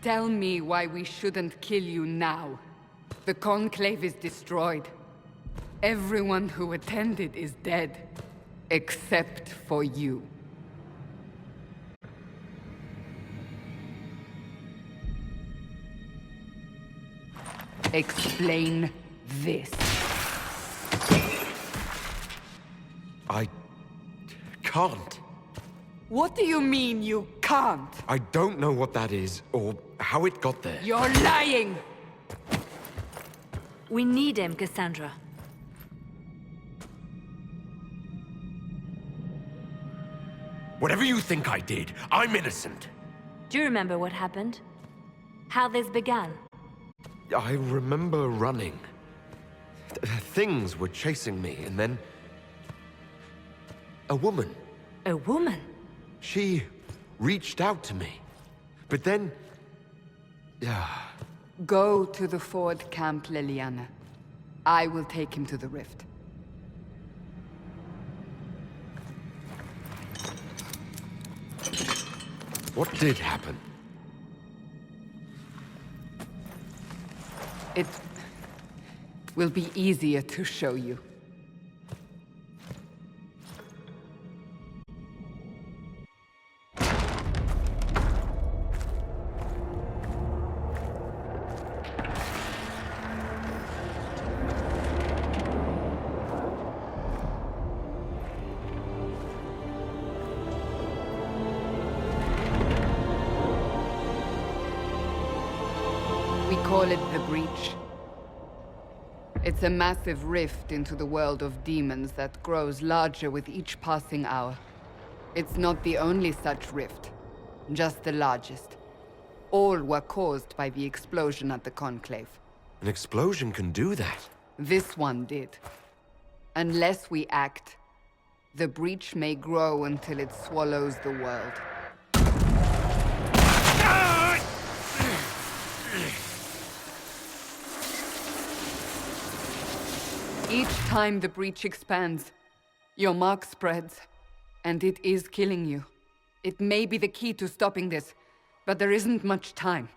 Tell me why we shouldn't kill you now. The Conclave is destroyed. Everyone who attended is dead. Except for you. Explain this. I can't. What do you mean you can't? I don't know what that is, or how it got there. You're lying! We need him, Cassandra. Whatever you think I did, I'm innocent. Do you remember what happened? How this began? I remember running. Things were chasing me, and then... a woman. A woman? She reached out to me. But then... Go to the Ford camp, Liliana. I will take him to the rift. What did happen? It will be easier to show you. We call it the Breach. It's a massive rift into the world of demons that grows larger with each passing hour. It's not the only such rift, just the largest. All were caused by the explosion at the Conclave. An explosion can do that. This one did. Unless we act, the Breach may grow until it swallows the world. Each time the Breach expands, your mark spreads, and it is killing you. It may be the key to stopping this, but there isn't much time.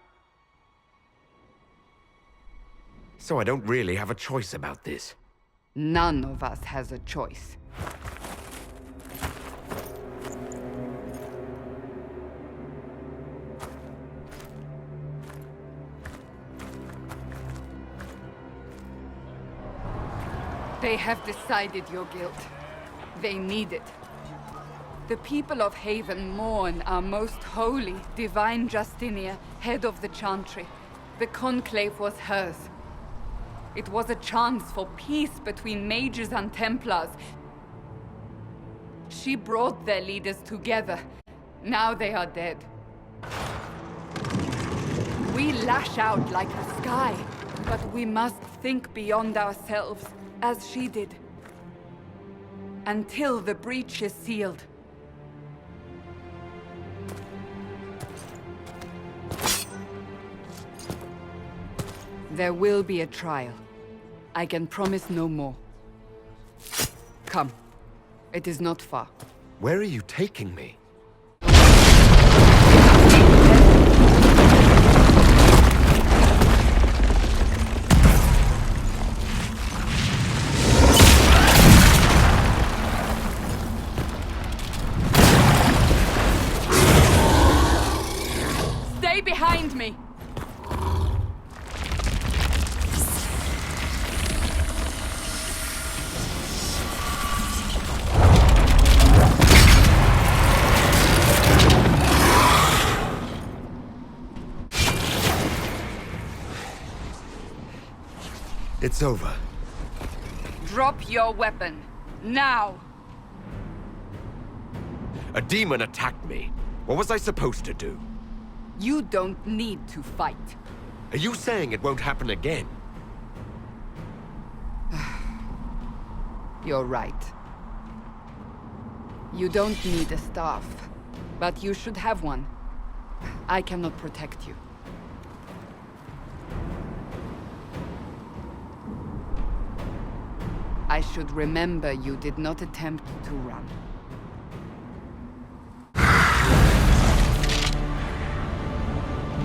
So I don't really have a choice about this. None of us has a choice. They have decided your guilt. They need it. The people of Haven mourn our most holy, divine Justinia, head of the Chantry. The Conclave was hers. It was a chance for peace between mages and Templars. She brought their leaders together. Now they are dead. We lash out like the sky, but we must think beyond ourselves, as she did. Until the breach is sealed. There will be a trial. I can promise no more. Come. It is not far. Where are you taking me? Stay behind me! It's over. Drop your weapon. Now! A demon attacked me. What was I supposed to do? You don't need to fight. Are you saying it won't happen again? You're right. You don't need a staff, but you should have one. I cannot protect you. I should remember you did not attempt to run.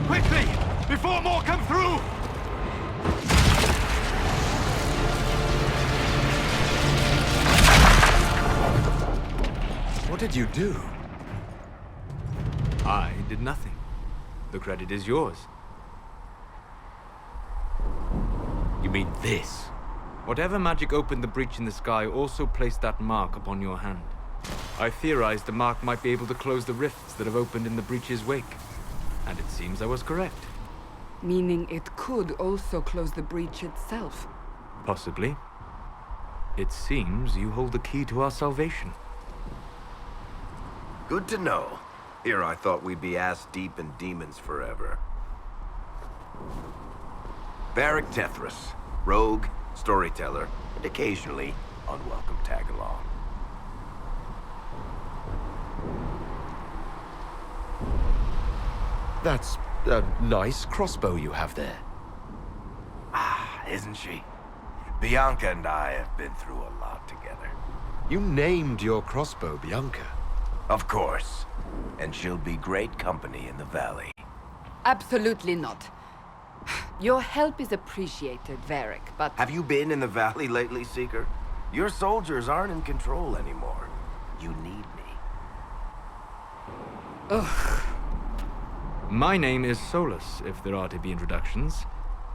Quickly! before more come through! What did you do? I did nothing. The credit is yours. You mean this? Whatever magic opened the breach in the sky also placed that mark upon your hand. I theorized the mark might be able to close the rifts that have opened in the breach's wake. And it seems I was correct. Meaning it could also close the breach itself. Possibly. It seems you hold the key to our salvation. Good to know. Here I thought we'd be ass-deep in demons forever. Varric Tethras, rogue, storyteller, and occasionally unwelcome tag-along. That's a nice crossbow you have there. Ah, isn't she? Bianca and I have been through a lot together. You named your crossbow Bianca. Of course. And she'll be great company in the valley. Absolutely not. Your help is appreciated, Varric, but... Have you been in the valley lately, Seeker? Your soldiers aren't in control anymore. You need me. Ugh. My name is Solus, if there are to be introductions.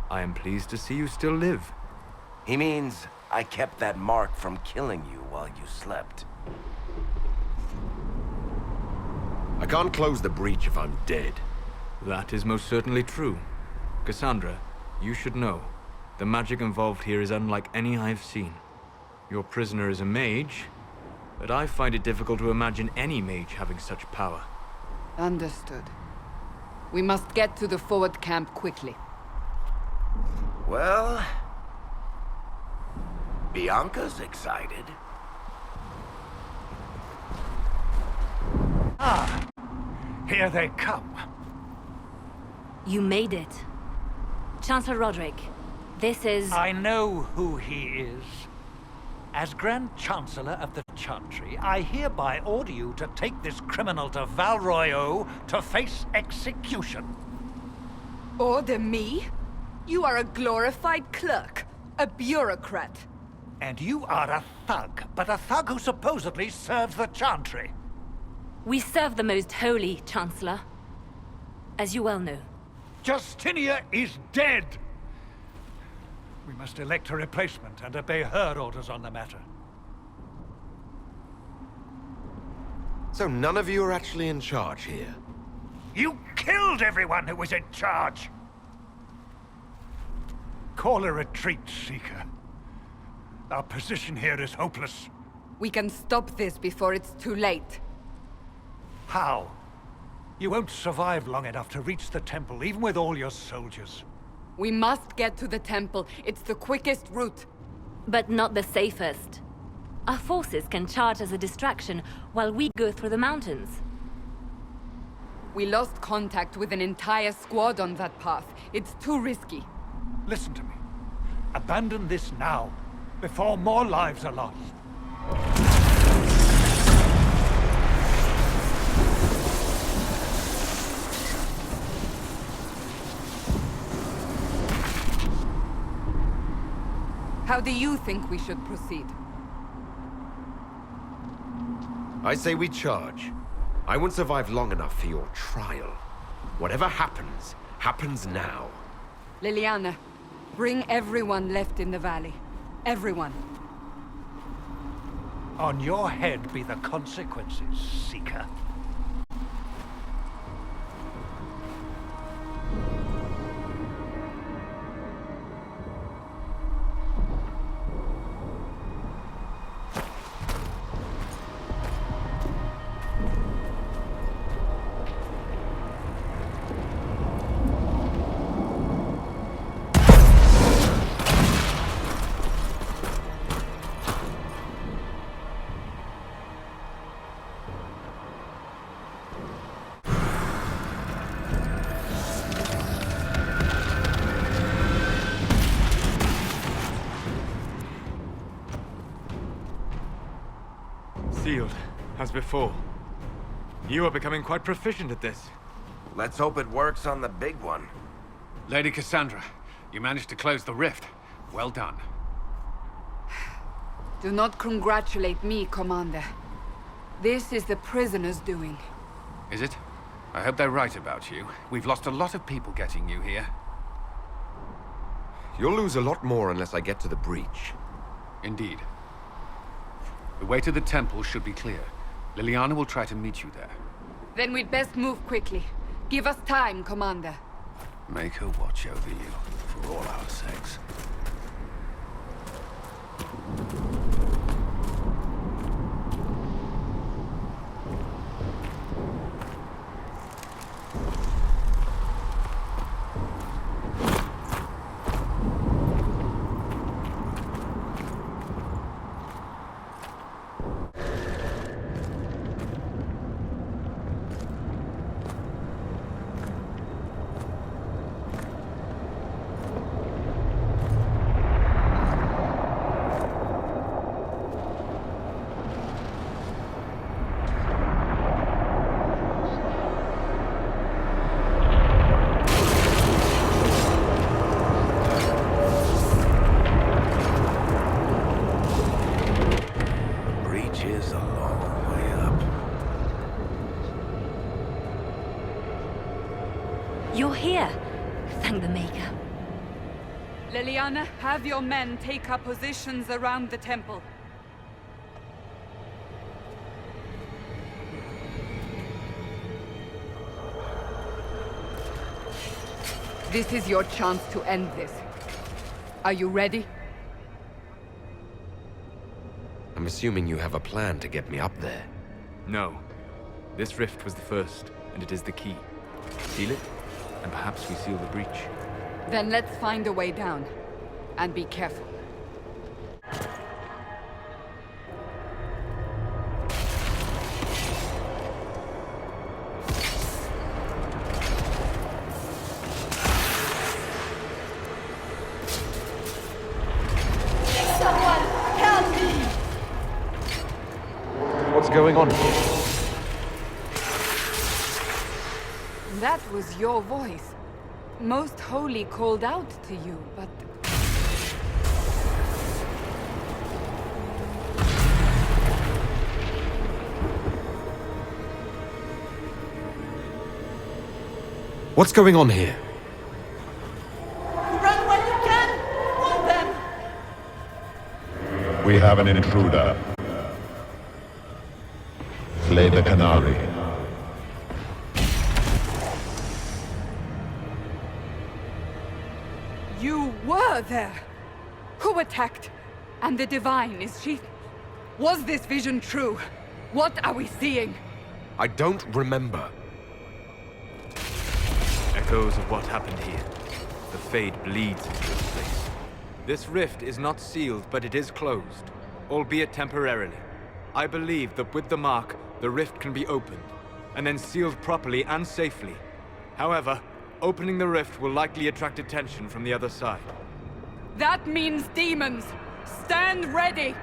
I am pleased to see you still live. He means I kept that mark from killing you while you slept. I can't close the breach if I'm dead. That is most certainly true. Cassandra, you should know. The magic involved here is unlike any I've seen. Your prisoner is a mage, but I find it difficult to imagine any mage having such power. Understood. We must get to the forward camp quickly. Well... Bianca's excited. Ah, here they come. You made it. Chancellor Roderick, this is... I know who he is. As Grand Chancellor of the Chantry, I hereby order you to take this criminal to Val Royeaux to face execution. Order me? You are a glorified clerk, a bureaucrat. And you are a thug, but a thug who supposedly serves the Chantry. We serve the most holy, Chancellor. As you well know. Justinia is dead! We must elect a replacement and obey her orders on the matter. So none of you are actually in charge here? You killed everyone who was in charge! Call a retreat, Seeker. Our position here is hopeless. We can stop this before it's too late. How? You won't survive long enough to reach the temple, even with all your soldiers. We must get to the temple. It's the quickest route. But not the safest. Our forces can charge as a distraction while we go through the mountains. We lost contact with an entire squad on that path. It's too risky. Listen to me. Abandon this now, before more lives are lost. How do you think we should proceed? I say we charge. I won't survive long enough for your trial. Whatever happens, happens now. Liliana, bring everyone left in the valley. Everyone. On your head be the consequences, Seeker. Sealed, as before. You are becoming quite proficient at this. Let's hope it works on the big one. Lady Cassandra, you managed to close the rift. Well done. Do not congratulate me, Commander. This is the prisoners' doing. Is it? I hope they're right about you. We've lost a lot of people getting you here. You'll lose a lot more unless I get to the breach. Indeed. The way to the temple should be clear. Liliana will try to meet you there. Then we'd best move quickly. Give us time, Commander. Make her watch over you, for all our sakes. You're here. Thank the Maker. Liliana, have your men take up positions around the temple. This is your chance to end this. Are you ready? I'm assuming you have a plan to get me up there. No. This rift was the first, and it is the key. Seal it, and perhaps we seal the breach. Then let's find a way down. And be careful. Someone help me! What's going on here? That was your voice. Most Holy called out to you, but... What's going on here? Run when you can! Want them! We have an intruder. Slay the Canary. You were there! Who attacked? And the Divine, is she... Was this vision true? What are we seeing? I don't remember. Echoes of what happened here. The Fade bleeds into this place. This rift is not sealed, but it is closed, albeit temporarily. I believe that with the mark, the rift can be opened, and then sealed properly and safely. However, opening the rift will likely attract attention from the other side. That means demons! Stand ready!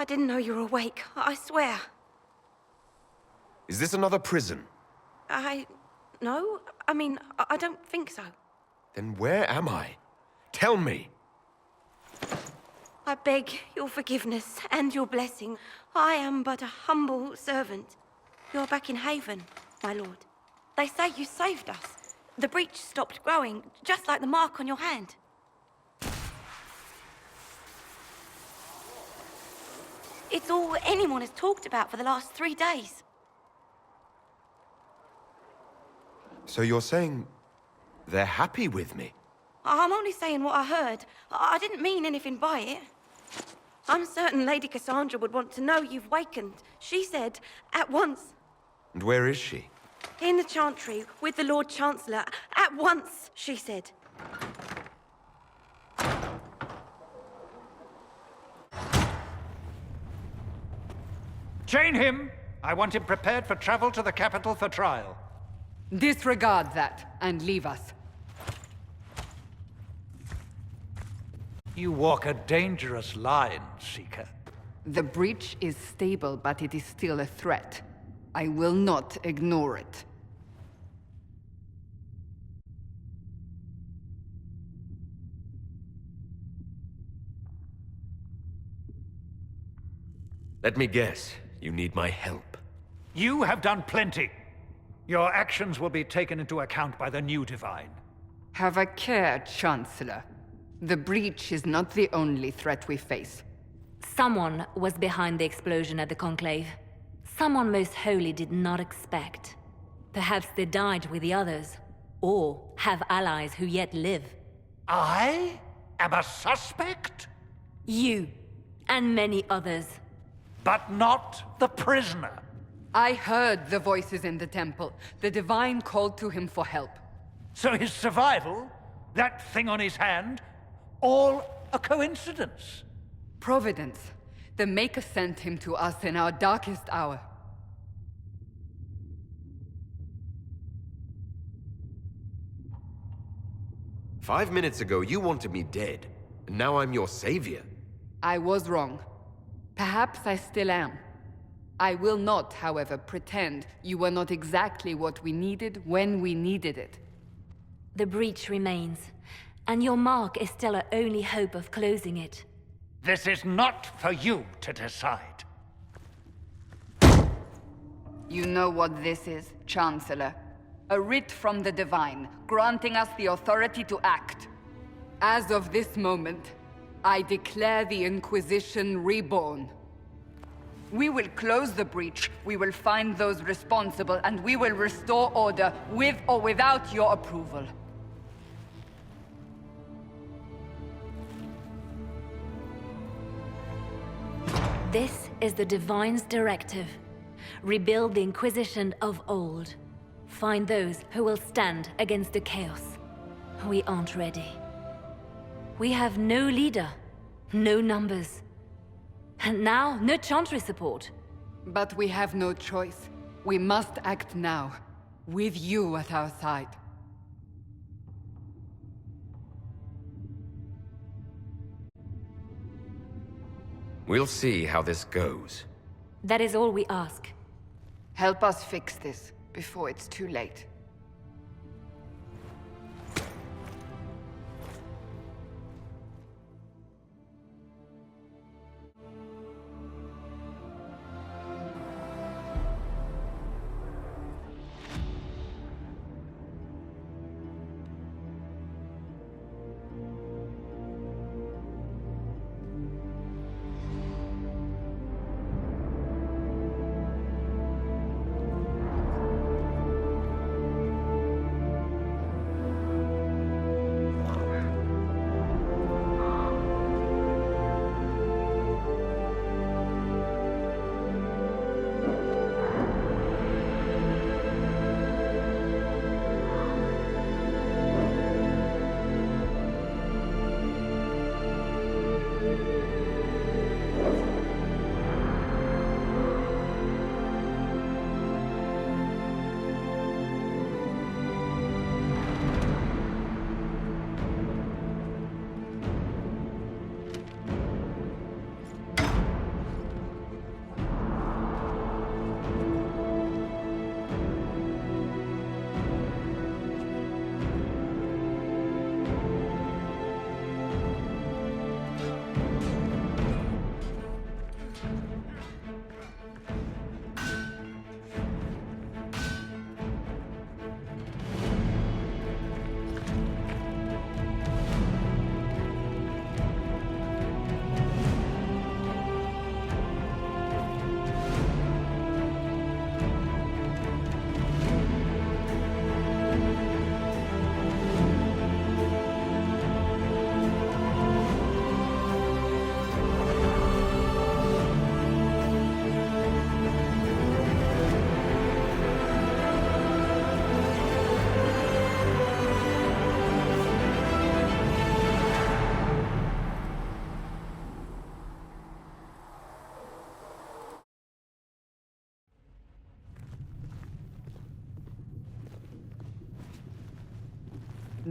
I didn't know you were awake, I swear. Is this another prison? No. I mean, I don't think so. Then where am I? Tell me! I beg your forgiveness and your blessing. I am but a humble servant. You're back in Haven, my lord. They say you saved us. The breach stopped growing, just like the mark on your hand. It's all anyone has talked about for the last 3 days. So you're saying they're happy with me? I'm only saying what I heard. I didn't mean anything by it. I'm certain Lady Cassandra would want to know you've wakened. She said, at once. And where is she? In the Chantry, with the Lord Chancellor. At once, she said. Chain him! I want him prepared for travel to the capital for trial. Disregard that, and leave us. You walk a dangerous line, Seeker. The breach is stable, but it is still a threat. I will not ignore it. Let me guess. You need my help. You have done plenty. Your actions will be taken into account by the new Divine. Have a care, Chancellor. The breach is not the only threat we face. Someone was behind the explosion at the Conclave. Someone Most Holy did not expect. Perhaps they died with the others, or have allies who yet live. I am a suspect? You, and many others. But not the prisoner. I heard the voices in the temple. The Divine called to him for help. So his survival, that thing on his hand, all a coincidence? Providence. The Maker sent him to us in our darkest hour. "5 minutes ago, you wanted me dead. And now I'm your savior. I was wrong. Perhaps I still am. I will not, however, pretend you were not exactly what we needed when we needed it. The breach remains, and your mark is still our only hope of closing it. This is not for you to decide. You know what this is, Chancellor. A writ from the Divine, granting us the authority to act. As of this moment, I declare the Inquisition reborn. We will close the breach, we will find those responsible, and we will restore order with or without your approval. This is the Divine's directive. Rebuild the Inquisition of old. Find those who will stand against the chaos. We aren't ready. We have no leader, no numbers. And now, no Chantry support. But we have no choice. We must act now, with you at our side. We'll see how this goes. That is all we ask. Help us fix this, before it's too late.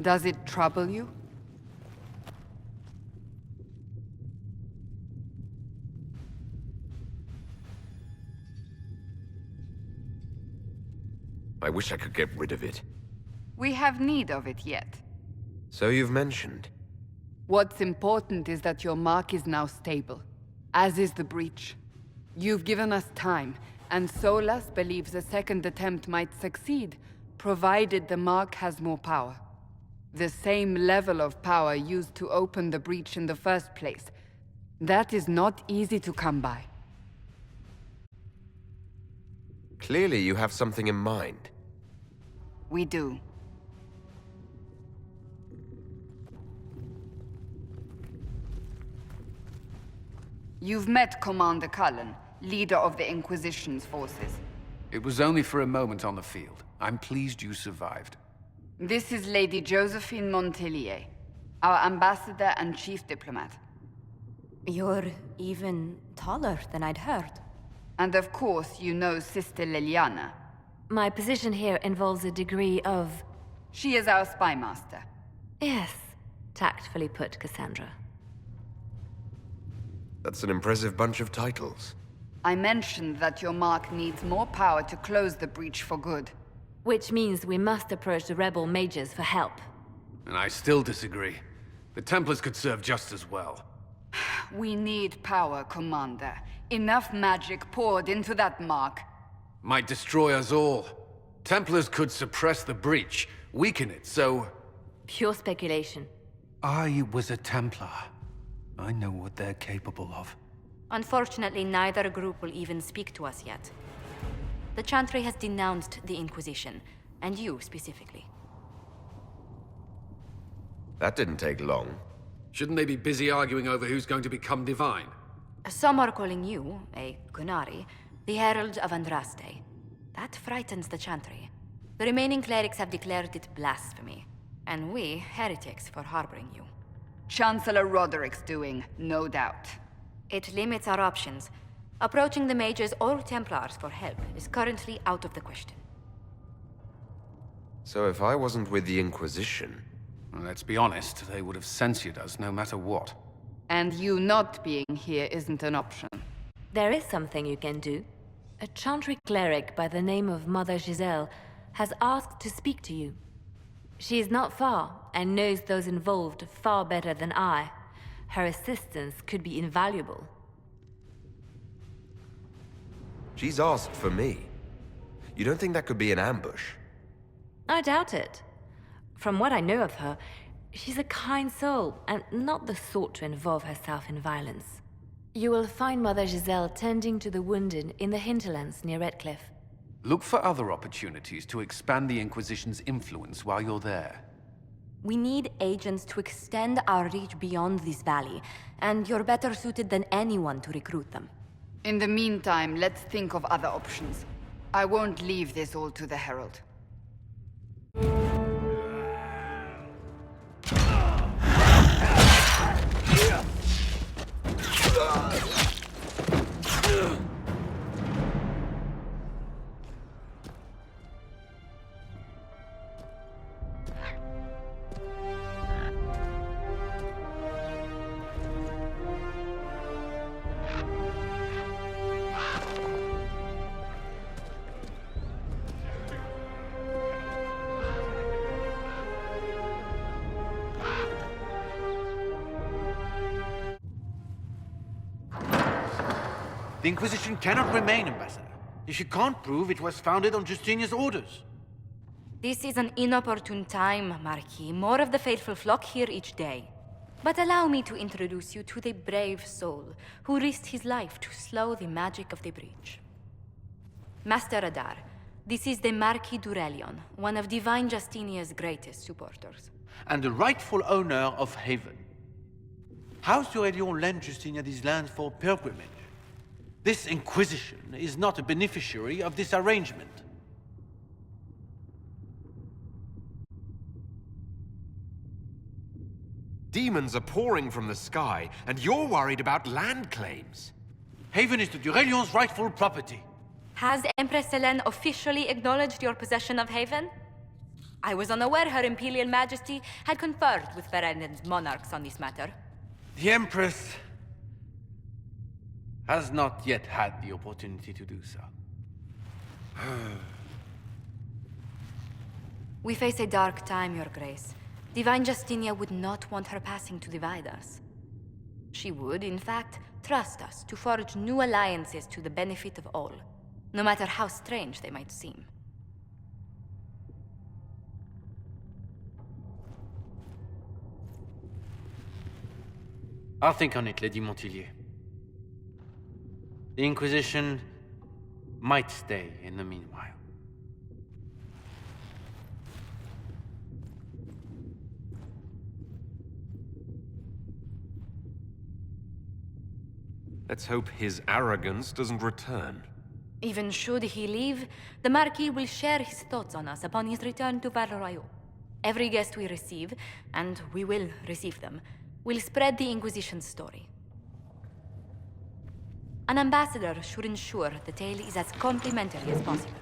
Does it trouble you? I wish I could get rid of it. We have need of it yet. So you've mentioned. What's important is that your mark is now stable, as is the breach. You've given us time, and Solas believes a second attempt might succeed, provided the mark has more power. The same level of power used to open the breach in the first place. That is not easy to come by. Clearly you have something in mind. We do. You've met Commander Cullen, leader of the Inquisition's forces. It was only for a moment on the field. I'm pleased you survived. This is Lady Josephine Montelier, our ambassador and chief diplomat. You're even taller than I'd heard. And of course, you know Sister Liliana. My position here involves a degree of... She is our spy master. Yes, tactfully put, Cassandra. That's an impressive bunch of titles. I mentioned that your mark needs more power to close the breach for good. Which means we must approach the rebel mages for help. And I still disagree. The Templars could serve just as well. We need power, Commander. Enough magic poured into that mark. Might destroy us all. Templars could suppress the breach, weaken it, so... Pure speculation. I was a Templar. I know what they're capable of. Unfortunately, neither group will even speak to us yet. The Chantry has denounced the Inquisition, and you specifically. That didn't take long. Shouldn't they be busy arguing over who's going to become divine? Some are calling you, a Gunari, the Herald of Andraste. That frightens the Chantry. The remaining clerics have declared it blasphemy, and we, heretics, for harboring you. Chancellor Roderick's doing, no doubt. It limits our options. Approaching the mages or Templars for help is currently out of the question. So if I wasn't with the Inquisition... Well, let's be honest, they would have censored us no matter what. And you not being here isn't an option. There is something you can do. A Chantry cleric by the name of Mother Giselle has asked to speak to you. She is not far, and knows those involved far better than I. Her assistance could be invaluable. She's asked for me. You don't think that could be an ambush? I doubt it. From what I know of her, she's a kind soul, and not the sort to involve herself in violence. You will find Mother Giselle tending to the wounded in the hinterlands near Redcliffe. Look for other opportunities to expand the Inquisition's influence while you're there. We need agents to extend our reach beyond this valley, and you're better suited than anyone to recruit them. In the meantime, let's think of other options. I won't leave this all to the Herald. The Inquisition cannot remain, Ambassador, if you can't prove it was founded on Justinian's orders. This is an inopportune time, Marquis. More of the faithful flock here each day. But allow me to introduce you to the brave soul who risked his life to slow the magic of the breach. Master Adar, this is the Marquis d'Aurelion, one of Divine Justinia's greatest supporters. And the rightful owner of Haven. House d'Aurelion lent Justinia these lands for pilgrimage. This Inquisition is not a beneficiary of this arrangement. Demons are pouring from the sky, and you're worried about land claims. Haven is the d'Aurelion's rightful property. Has Empress Selene officially acknowledged your possession of Haven? I was unaware Her Imperial Majesty had conferred with Varandan's monarchs on this matter. The Empress has not yet had the opportunity to do so. We face a dark time, Your Grace. Divine Justinia would not want her passing to divide us. She would, in fact, trust us to forge new alliances to the benefit of all, no matter how strange they might seem. I'll think on it, Lady Montillier. The Inquisition might stay in the meanwhile. Let's hope his arrogance doesn't return. Even should he leave, the Marquis will share his thoughts on us upon his return to Val Royeaux. Every guest we receive, and we will receive them, will spread the Inquisition's story. An ambassador should ensure the tale is as complimentary as possible.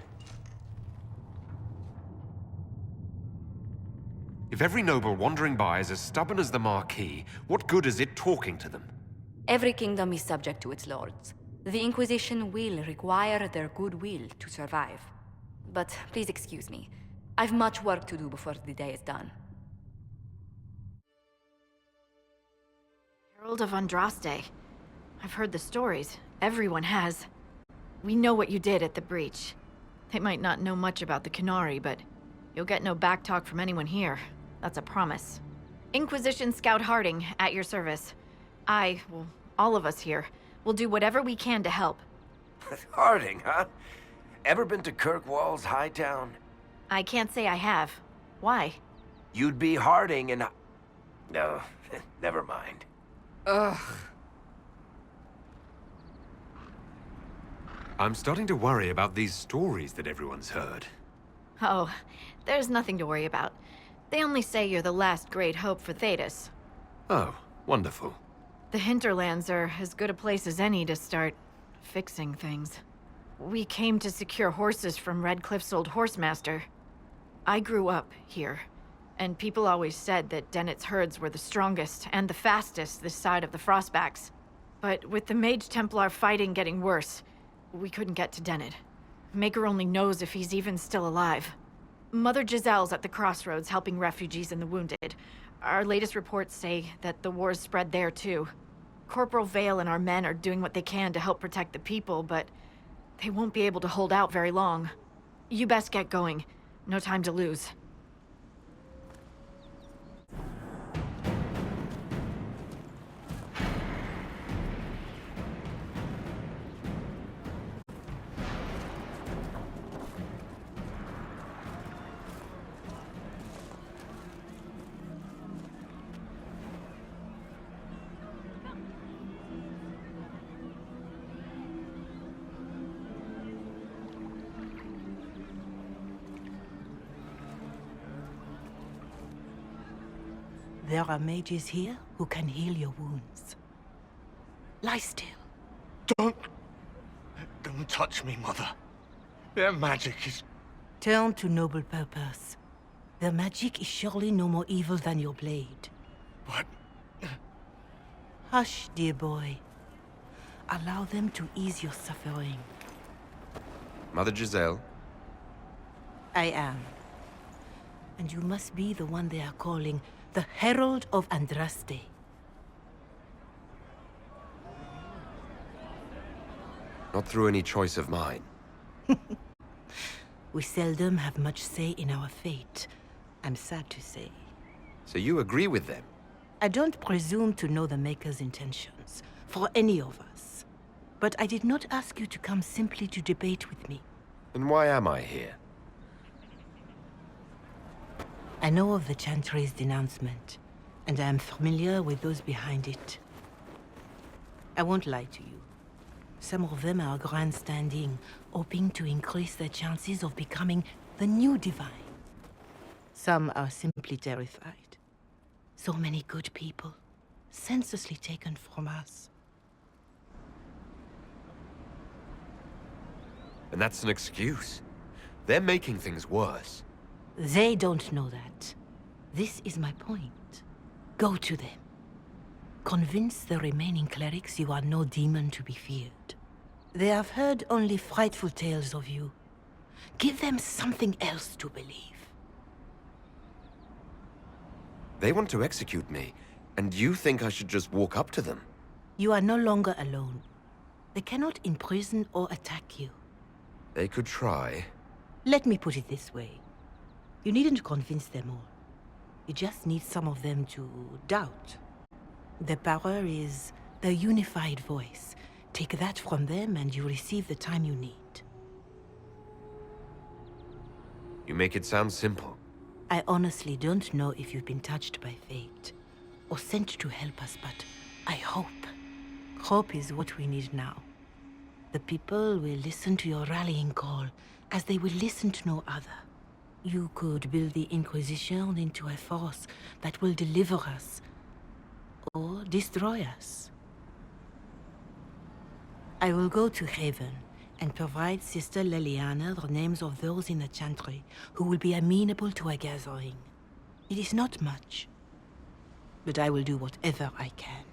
If every noble wandering by is as stubborn as the Marquis, what good is it talking to them? Every kingdom is subject to its lords. The Inquisition will require their goodwill to survive. But please excuse me. I've much work to do before the day is done. Herald of Andraste. I've heard the stories. Everyone has. We know what you did at the breach. They might not know much about the Canary, but you'll get no backtalk from anyone here. That's a promise. Inquisition Scout Harding, at your service. All of us here, will do whatever we can to help. Harding, huh? Ever been to Kirkwall's Hightown? I can't say I have. Why? You'd be Harding and... No, never mind. Ugh. I'm starting to worry about these stories that everyone's heard. Oh, there's nothing to worry about. They only say you're the last great hope for Thedas. Oh, wonderful. The hinterlands are as good a place as any to start fixing things. We came to secure horses from Redcliffe's old horsemaster. I grew up here, and people always said that Dennett's herds were the strongest and the fastest this side of the Frostbacks. But with the Mage Templar fighting getting worse, we couldn't get to Dennett. Maker only knows if he's even still alive. Mother Giselle's at the crossroads helping refugees and the wounded. Our latest reports say that the war's spread there too. Corporal Vale and our men are doing what they can to help protect the people, but they won't be able to hold out very long. You best get going. No time to lose. There are mages here who can heal your wounds. Lie still. Don't touch me, Mother. Their magic is... Turn to noble purpose. Their magic is surely no more evil than your blade. But... Hush, dear boy. Allow them to ease your suffering. Mother Giselle? I am. And you must be the one they are calling the Herald of Andraste. Not through any choice of mine. We seldom have much say in our fate, I'm sad to say. So you agree with them? I don't presume to know the Maker's intentions, for any of us. But I did not ask you to come simply to debate with me. Then why am I here? I know of the Chantry's denouncement, and I am familiar with those behind it. I won't lie to you. Some of them are grandstanding, hoping to increase their chances of becoming the new Divine. Some are simply terrified. So many good people, senselessly taken from us. And that's an excuse. They're making things worse. They don't know that. This is my point. Go to them. Convince the remaining clerics you are no demon to be feared. They have heard only frightful tales of you. Give them something else to believe. They want to execute me, and you think I should just walk up to them? You are no longer alone. They cannot imprison or attack you. They could try. Let me put it this way. You needn't convince them all. You just need some of them to doubt. The power is the unified voice. Take that from them and you receive the time you need. You make it sound simple. I honestly don't know if you've been touched by fate, or sent to help us, but I hope. Hope is what we need now. The people will listen to your rallying call, as they will listen to no other. You could build the Inquisition into a force that will deliver us, or destroy us. I will go to Haven and provide Sister Leliana the names of those in the Chantry who will be amenable to a gathering. It is not much, but I will do whatever I can.